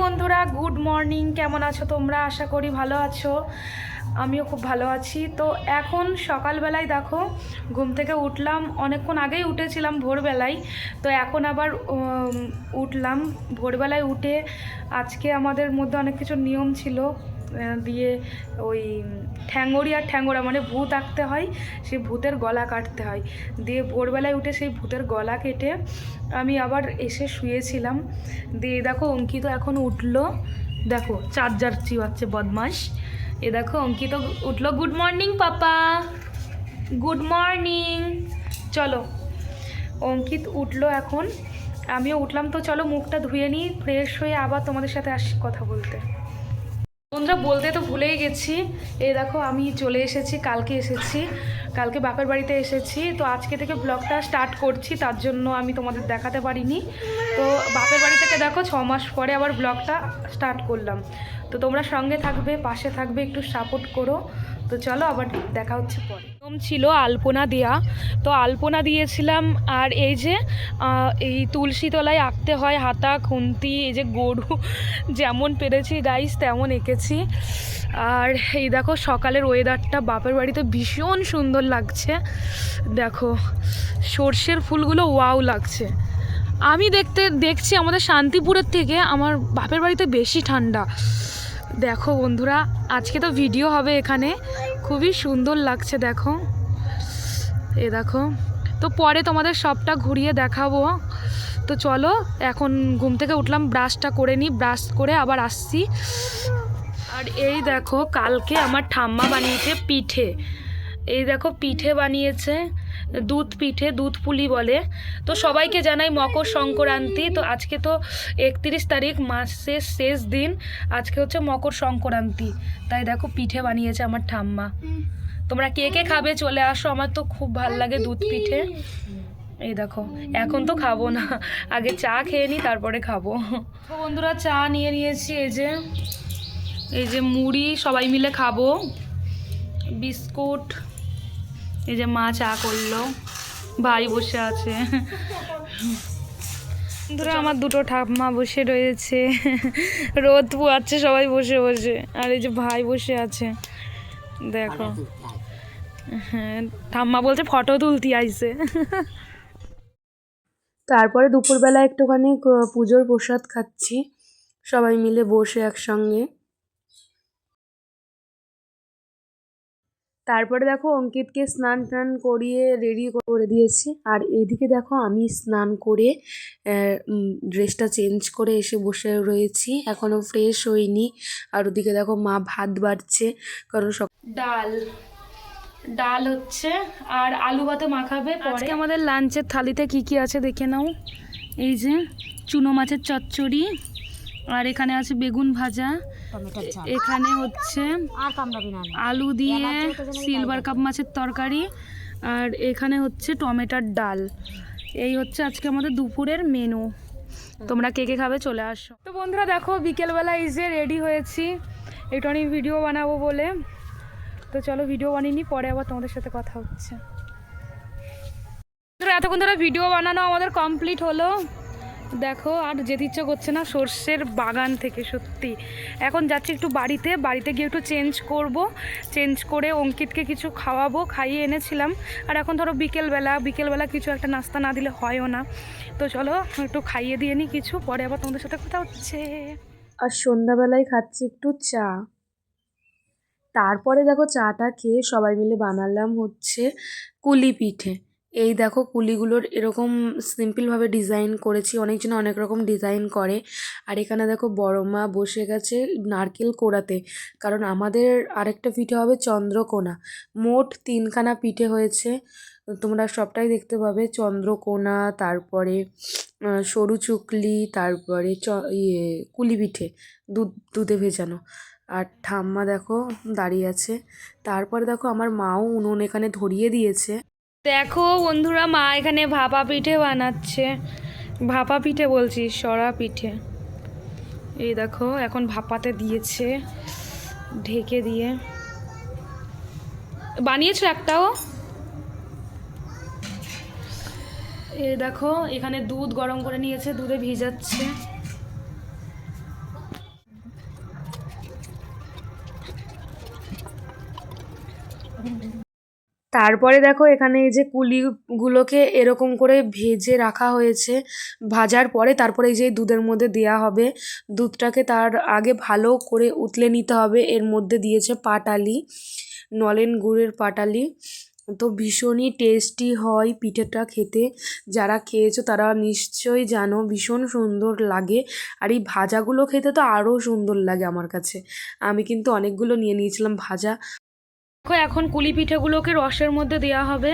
বন্ধুরা, good morning. কেমন আছো তোমরা? আশা করি ভালো আছো। আমিও খুব ভালো আছি। তো এখন সকালবেলায় দেখো ঘুম থেকে উঠলাম, অনেকক্ষণ আগেই উঠেছিলাম ভোরবেলায়। তো এখন আবার উঠলাম ভোরবেলায়। উঠে আজকে আমাদের মধ্যে অনেক কিছু নিয়ম ছিল, দিয়ে ওই ঠ্যাঙ্গড়ি আর ঠ্যাঙ্গোরা মানে ভূত আঁকতে হয়, সেই ভূতের গলা কাটতে হয়। দিয়ে ভোরবেলায় উঠে সেই ভূতের গলা কেটে আমি আবার এসে শুয়েছিলাম। দিয়ে দেখো অঙ্কিত এখন উঠলো, দেখো চার্জার চিবাচ্ছে বদমাস। এ দেখো অঙ্কিত উঠলো। গুড মর্নিং পাপা, গুড মর্নিং। চলো, অঙ্কিত উঠলো এখন, আমিও উঠলাম। তো চলো মুখটা ধুয়ে নিই, ফ্রেশ হয়ে আবার তোমাদের সাথে আসি কথা বলতে। বন্ধুরা, বলতে তো ভুলেই গেছি, এই দেখো আমি চলে এসেছি। কালকে এসেছি, কালকে বাপের বাড়িতে এসেছি। তো আজকে থেকে ব্লগটা স্টার্ট করছি, তার জন্য আমি তোমাদের দেখাতে পারিনি। তো বাপের বাড়ি থেকে দেখো 6 মাস পরে আবার ব্লগটা স্টার্ট করলাম। তো তোমরা সঙ্গে থাকবে, পাশে থাকবে, একটু সাপোর্ট করো। তো চলো আবার দেখা হচ্ছে পরে। ছিল আলপনা দেয়া, তো আলপনা দিয়েছিলাম। আর এই যে এই তুলসী তলায় আঁকতে হয় হাতা খুন্তি, এই যে গরু যেমন পেরেছি গাইস তেমন এঁকেছি। আর এই দেখো সকালের ওয়েদারটা বাপের বাড়িতে ভীষণ সুন্দর লাগছে। দেখো সর্ষের ফুলগুলো ওয়াও লাগছে। আমি দেখছি আমাদের শান্তিপুরের থেকে আমার বাপের বাড়িতে বেশি ঠান্ডা। দেখো বন্ধুরা, আজকে তো ভিডিও হবে এখানে, খুবই সুন্দর লাগছে দেখো। এ দেখো, তো পরে তোমাদের সবটা ঘুরিয়ে দেখাবো। তো চলো, এখন ঘুম থেকে উঠলাম, ব্রাশটা করে নিই, ব্রাশ করে আবার আসছি। আর এই দেখো কালকে আমার ঠাম্মা বানিয়েছে পিঠে। এই দেখো পিঠে বানিয়েছে, দুধ পিঠে, দুধ পুলি বলে। তো সবাইকে জানাই মকর সংক্রান্তি। তো আজকে তো 31 তারিখ, মাসের শেষ দিন, আজকে হচ্ছে মকর সংক্রান্তি। তাই দেখো পিঠে বানিয়েছে আমার ঠাম্মা। তোমরা কে কে খাবে চলে আসো, আমার তো খুব ভাল লাগে দুধ পিঠে। এই দেখো এখন তো খাবো না, আগে চা খেয়ে নিই তারপরে খাবো। তো বন্ধুরা, চা নিয়ে নিয়েছি, এই যে মুড়ি সবাই মিলে খাবো, বিস্কুট, এই যে মা চা করলো, ভাই বসে আছে। বন্ধুরা, আমার দুটো ঠাম্মা বসে রয়েছে, রোদ পোয়াচ্ছে সবাই বসে বসে। আর এই যে ভাই বসে আছে দেখো। হ্যাঁ, ঠাম্মা বলছে ফটো তুলতে আইছে। তারপরে দুপুরবেলা একটুখানি পুজোর প্রসাদ খাচ্ছি সবাই মিলে বসে একসঙ্গে। তারপরে দেখো অঙ্কিতকে স্নান টান করিয়ে রেডি করে দিয়েছি। আর এইদিকে দেখো আমি স্নান করে ড্রেসটা চেঞ্জ করে এসে বসে রয়েছি, এখনও ফ্রেশ হইনি। আর ওদিকে দেখো মা ভাত বাড়ছে, কারণ ডাল ডাল হচ্ছে আর আলু ভাতে মাখাবে। আজকে আমাদের লাঞ্চের থালিতে কি কি আছে দেখে নাও। এই যে চুনো মাছের চচ্চড়ি, আর এখানে আছে বেগুন ভাজা, এখানে হচ্ছে আলু দিয়ে সিলভার কাপ মাছের তরকারি, আর এখানে হচ্ছে টমেটোর ডাল। এই হচ্ছে আজকে আমাদের দুপুরের মেনু। তোমরা কে কে খাবে চলে আসো। তো বন্ধুরা দেখো বিকেলবেলা এই যে রেডি হয়েছি, একটু আমি ভিডিও বানাবো বলে। তো চলো ভিডিও বানিয়ে নিই, পরে আবার তোমাদের সাথে কথা হচ্ছে। এতক্ষণ ধরে ভিডিও বানানো আমাদের কমপ্লিট হলো। দেখো আর যেতে ইচ্ছে করছে না সর্ষের বাগান থেকে, সত্যি। এখন যাচ্ছি একটু বাড়িতে গিয়ে একটু চেঞ্জ করব, চেঞ্জ করে অঙ্কিতকে কিছু খাওয়াবো, খাইয়ে এনেছিলাম। আর এখন ধরো বিকেলবেলা কিছু একটা নাস্তা না দিলে হয়ও না। তো চলো একটু খাইয়ে দিয়ে নিই কিছু, পরে আবার তোমাদের সাথে কথা হচ্ছে। আর সন্ধ্যাবেলায় খাচ্ছি একটু চা। তারপরে দেখো চাটা খেয়ে সবাই মিলে বানালাম হচ্ছে কুলি পিঠে। এই দেখো কুলিগুলোর এরকম সিম্পলভাবে ডিজাইন করেছি, অনেকজন অনেক রকম ডিজাইন করে। আর এখানে দেখো বড় মা বসে গেছে নারকেল কোড়াতে, কারণ আমাদের আরেকটা পিঠে হবে চন্দ্রকোনা। মোট 3খানা পিঠে হয়েছে, তোমরা সবটাই দেখতে পাবে। চন্দ্রকোনা, তারপরে সরু চুকলি, তারপরে কুলি পিঠে দুধে ভেজানো। আর ঠাম্মা দেখো দাঁড়িয়ে আছে। তারপরে দেখো আমার মাও উনুন এখানে ধরিয়ে দিয়েছে। দেখো বন্ধুরা, মা এখানে ভাপা পিঠে বানাচ্ছে। ভাপা পিঠে বলছি, সরা পিঠে। এই দেখো এখন ভাপাতে দিয়েছে, ঢেকে দিয়ে। বানিয়েছো একটাও? এই দেখো এখানে দুধ গরম করে নিয়েছে, দুধে ভিজাচ্ছে। তারপরে দেখো এখানে এই যে কুলিগুলোকে এরকম করে ভেজে রাখা হয়েছে। ভাজার পরে তারপরে এই যে দুধের মধ্যে দেয়া হবে। দুধটাকে তার আগে ভালো করে উতলে নিতে হবে। এর মধ্যে দিয়েছে পাটালি, নলেন গুড়ের পাটালি। তো ভীষণই টেস্টি হয় পিঠেটা খেতে। যারা খেয়েছো তারা নিশ্চয়ই জানো ভীষণ সুন্দর লাগে। আর এই ভাজাগুলো খেতে তো আরও সুন্দর লাগে আমার কাছে। আমি কিন্তু অনেকগুলো নিয়ে নিয়েছিলাম ভাজা। দেখো এখন কুলি পিঠেগুলোকে রসের মধ্যে দেওয়া হবে।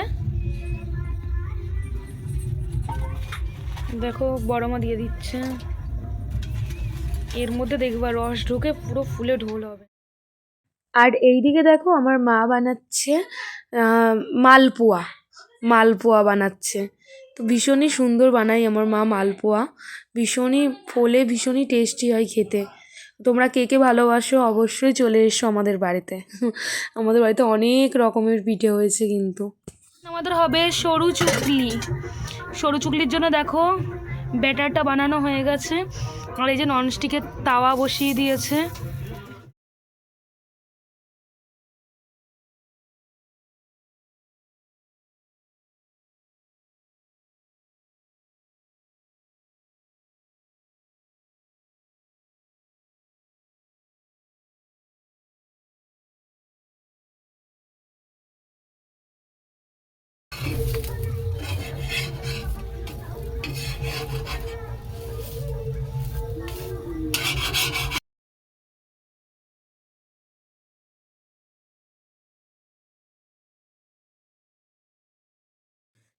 দেখো বড় মা দিয়ে দিচ্ছে। এর মধ্যে দেখবা রস ঢুকে পুরো ফুলে ঢোল হবে। আর এইদিকে দেখো আমার মা বানাচ্ছে মালপোয়া। মালপোয়া বানাচ্ছে। তো ভীষণই সুন্দর বানাই আমার মা মালপোয়া। ভীষণই ফোলে, ভীষণই টেস্টি হয় খেতে। তোমরা কে কে ভালোবাসো অবশ্যই চলে এসো আমাদের বাড়িতে। আমাদের বাড়িতে অনেক রকমের পিঠে হয়েছে কিন্তু। আমাদের হবে সরু চুকলি। সরু চুকলির জন্য দেখো ব্যাটারটা বানানো হয়ে গেছে। আর এই যে ননস্টিকের তাওয়া বসিয়ে দিয়েছে।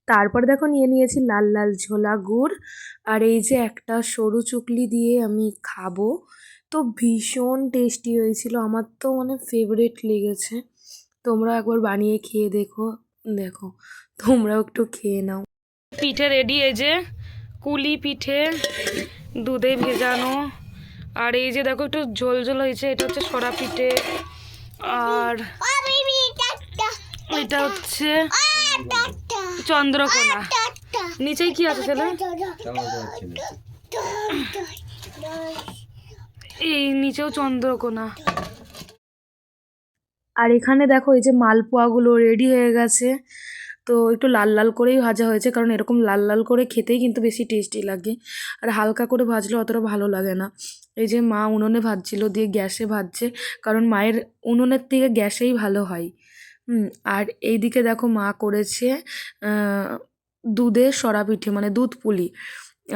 তারপরে দেখো নিয়ে নিয়েছি লাল লাল ছোলা গুড়। আর এই যে একটা সরু চুকলি দিয়ে আমি খাবো। তো ভীষণ টেস্টি হয়েছিল, আমার তো মানে ফেভারিট লেগেছে। তোমরা একবার বানিয়ে খেয়ে দেখো। দেখো তোমরাও একটু খেয়ে নাও। পিঠে রেডি, এই যে কুলি পিঠে দুধে ভেজানো। আর এই যে দেখো একটু ঝোল ঝোল হয়েছে, এটা হচ্ছে সরা পিঠে। আর এটা হচ্ছে চন্দ্রকোনা। নিচেই কি আছে ছেলে? এই নিচেও চন্দ্রকোনা। আর এখানে দেখো এই যে মালপোয়াগুলো রেডি হয়ে গেছে। তো একটু লাল লাল করেই ভাজা হয়েছে, কারণ এরকম লাল লাল করে খেতেই কিন্তু বেশি টেস্টি লাগে। আর হালকা করে ভাজলে অতটা ভালো লাগে না। এই যে মা উনুনে ভাজছিল, দিয়ে গ্যাসে ভাজছে, কারণ মায়ের উনুনের থেকে গ্যাসেই ভালো হয়। আর এইদিকে দেখো মা করেছে দুধের সরা পিঠে, মানে দুধ পুলি।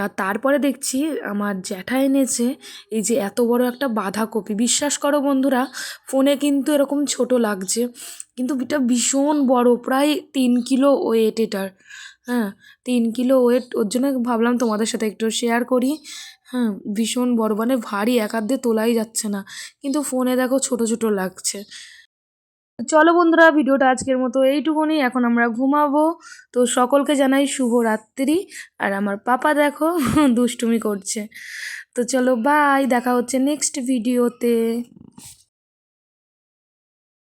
আর তারপরে দেখছি আমার জ্যাঠা এনেছে এই যে এত বড় একটা বাঁধাকপি। বিশ্বাস করো বন্ধুরা, ফোনে কিন্তু এরকম ছোট লাগছে, কিন্তু এটা ভীষণ বড়, প্রায় 3 কিলো ওয়েট এটার। হ্যাঁ, 3 কিলো ওয়েট, ওর জন্য ভাবলাম তোমাদের সাথে একটু শেয়ার করি। হ্যাঁ, ভীষণ বড়, মানে ভারী, এক হাত দিয়ে তোলাই যাচ্ছে না, কিন্তু ফোনে দেখো ছোট ছোট লাগছে। চলো বন্ধুরা, ভিডিওটা আজকের মতো এইটুকুনি, এখন আমরা ঘুমাবো। তো সকলকে জানাই শুভ রাত্রি। আর আমার পাপা দেখো দুষ্টুমি করছে। তো চলো বাই, দেখা হচ্ছে নেক্সট ভিডিওতে।